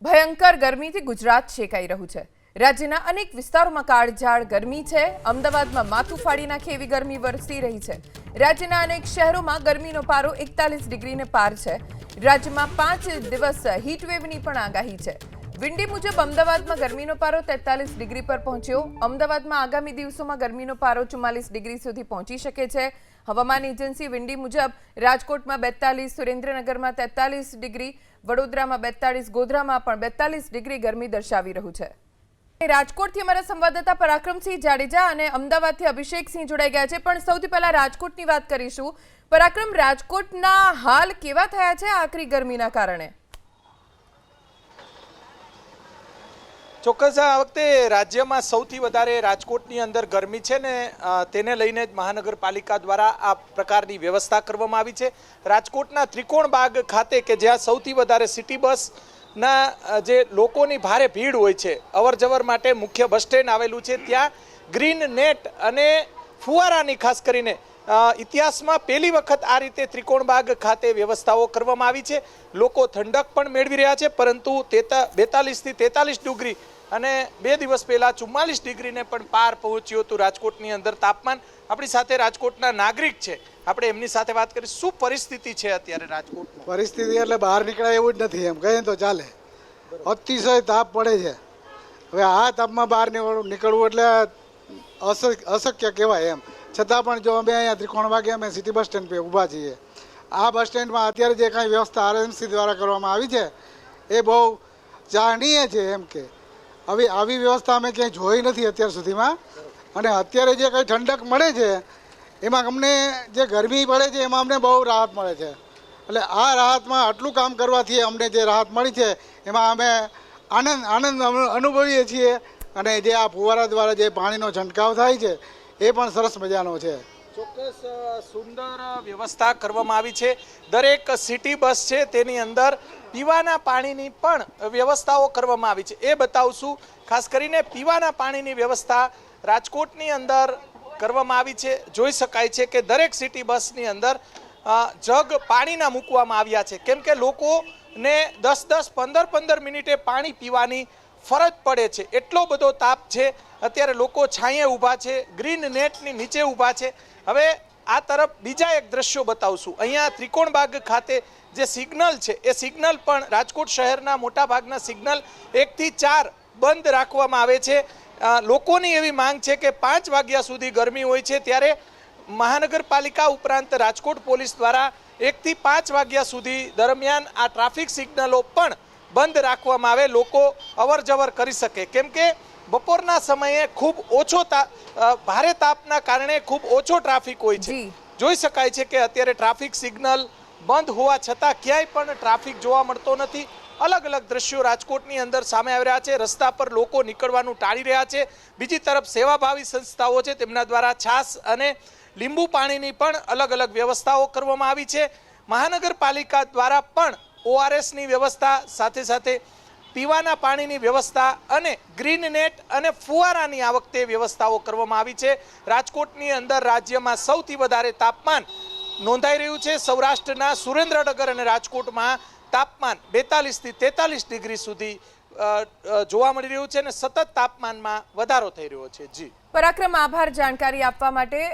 ભયંકર ગરમીથી ગુજરાત શેકાઈ રહ્યું છે। રાજ્યના અનેક વિસ્તારોમાં કાળઝાળ ગરમી છે। અમદાવાદમાં માથું ફાડી નાખે એવી ગરમી વરસી રહી છે। રાજ્યના અનેક શહેરોમાં ગરમીનો પારો 41 ડિગ્રીને પાર છે। રાજ્યમાં 5 દિવસ હીટવેવની પણ આગાહી છે। વિંડી મુજબ અમદાવાદમાં ગરમીનો પારો 43 ડિગ્રી પર પહોંચ્યો। અમદાવાદમાં આગામી દિવસોમાં ગરમીનો પારો 44 ડિગ્રી સુધી પહોંચી શકે છે। હવામાન એજન્સી વિંડી મુજબ રાજકોટમાં 42, સુરેન્દ્રનગરમાં 43 ડિગ્રી, વડોદરામાં 42, ગોધરામાં પણ 42 ડિગ્રી ગરમી દર્શાવી રહ્યું છે। રાજકોટથી અમારા સંવાદદાતા પરાક્રમસિંહ જાડેજા અને અમદાવાદથી અભિષેકસિંહ જોડાઈ ગયા છે। પણ સૌથી પહેલા રાજકોટની વાત કરીશું। પરાક્રમ, રાજકોટના હાલ કેવા થયા છે આકરી ગરમીના કારણે? ચોક્કસ આ વખતે રાજ્યમાં સૌથી વધારે રાજકોટની અંદર ગરમી છે ને તેને લઈને જ મહાનગરપાલિકા દ્વારા આ પ્રકારની વ્યવસ્થા કરવામાં આવી છે। રાજકોટના ત્રિકોણબાગ ખાતે કે જ્યાં સૌથી વધારે સિટી બસના જે લોકોની ભારે ભીડ હોય છે, અવર જવર માટે મુખ્ય બસ સ્ટેન્ડ આવેલું છે, ત્યાં ગ્રીન નેટ અને ફુવારાની ખાસ કરીને ઇતિહાસમાં પહેલી વખત આ રીતે ત્રિકોણબાગ ખાતે વ્યવસ્થાઓ કરવામાં આવી છે। લોકો ઠંડક પણ મેળવી રહ્યા છે, પરંતુ 42 થી 43 ડિગ્રી અને 2 દિવસ પહેલા 44 ડિગ્રીને પણ પાર પહોંચ્યું હતું રાજકોટની અંદર તાપમાન। આપણી સાથે રાજકોટના નાગરિક છે, આપણે એમની સાથે વાત કરી। શું પરિસ્થિતિ છે અત્યારે રાજકોટમાં? પરિસ્થિતિ એટલે બહાર નીકળાય એવું જ નથી, એમ કહીએ તો ચાલે। અતિશય તાપ પડે છે। હવે આ તાપમાં બહાર નીકળવું એટલે અશક્ય કહેવાય એમ। છતાં પણ જો અમે અહીંયા ત્રિકોણબાગે અમે સિટી બસ સ્ટેન્ડ પર ઊભા છીએ। આ બસ સ્ટેન્ડમાં અત્યારે જે કાંઈ વ્યવસ્થા આરએમસી દ્વારા કરવામાં આવી છે એ બહુ ચાહનીય છે એમ કે હવે આવી વ્યવસ્થા અમે ક્યાંય જોઈ નથી અત્યાર સુધીમાં। અને અત્યારે જે કંઈ ઠંડક મળે છે એમાં અમને જે ગરમી પડે છે એમાં અમને બહુ રાહત મળે છે। એટલે આ રાહતમાં આટલું કામ કરવાથી અમને જે રાહત મળી છે એમાં અમે આનંદ અનુભવીએ છીએ। અને જે આ ફુવારા દ્વારા જે પાણીનો છંટકાવ થાય છે એ પણ સરસ મજાનો છે। ચોક્કસ સુંદર વ્યવસ્થા કરવામાં આવી છે। દરેક સિટી બસ છે તેની અંદર પીવાના પાણીની પણ વ્યવસ્થાઓ કરવામાં આવી છે, એ બતાવશું। ખાસ કરીને પીવાના પાણીની વ્યવસ્થા રાજકોટની અંદર કરવામાં આવી છે। જોઈ શકાય છે કે દરેક સિટી બસની અંદર જગ પાણીના મૂકવામાં આવ્યા છે, કેમ કે લોકોને 10-10, 15-15 મિનિટે પાણી પીવાની ફરજ પડે છે। એટલો બધો તાપ છે। અત્યારે લોકો છાંયે ઊભા છે, ગ્રીન નેટની નીચે ઊભા છે। હવે આ તરફ બીજા એક દ્રશ્યો બતાવશું। અહીંયા ત્રિકોણબાગ ખાતે જે સિગ્નલ છે એ સિગ્નલ પણ રાજકોટ શહેરના મોટાભાગના સિગ્નલ 1 થી 4 બંધ રાખવામાં આવે છે। લોકોની એવી માંગ છે કે 5 વાગ્યા સુધી ગરમી હોય છે, ત્યારે મહાનગરપાલિકા ઉપરાંત રાજકોટ પોલીસ દ્વારા 1 થી 5 વાગ્યા સુધી દરમિયાન આ ટ્રાફિક સિગ્નલો પણ બંધ રાખવામાં આવે, લોકો અવર જવર કરી શકે, કેમ કે બપોરના સમયે ખૂબ ઓછો ભારે તાપના કારણે ખૂબ ઓછો ટ્રાફિક હોય છે। જોઈ શકાય છે કે અત્યારે ટ્રાફિક સિગ્નલ બંધ હોવા છતાં ક્યાંય પણ ટ્રાફિક જોવા મળતો નથી। અલગ અલગ દ્રશ્યો રાજકોટની અંદર સામે આવી રહ્યા છે। રસ્તા પર લોકો નીકળવાનું ટાળી રહ્યા છે। બીજી તરફ સેવાભાવી સંસ્થાઓ છે તેમના દ્વારા છાશ અને લીંબુ પાણીની પણ અલગ અલગ વ્યવસ્થાઓ કરવામાં આવી છે। મહાનગરપાલિકા દ્વારા પણ ORSની વ્યવસ્થા, સાથે સાથે પીવાના પાણીની વ્યવસ્થા અને ગ્રીન નેટ અને ફુવારાની આ વખતે વ્યવસ્થાઓ કરવામાં આવી છે। રાજકોટની અંદર રાજ્યમાં સૌથી વધારે તાપમાન નોંધાઈ રહ્યું છે। સૌરાષ્ટ્રના સુરેન્દ્રનગર અને રાજકોટમાં તાપમાન 42 થી 43 ડિગ્રી સુધી જોવા મળી રહ્યું છે અને સતત તાપમાનમાં વધારો થઈ રહ્યો છે। જી પરાક્રમ, આભાર જાણકારી આપવા માટે।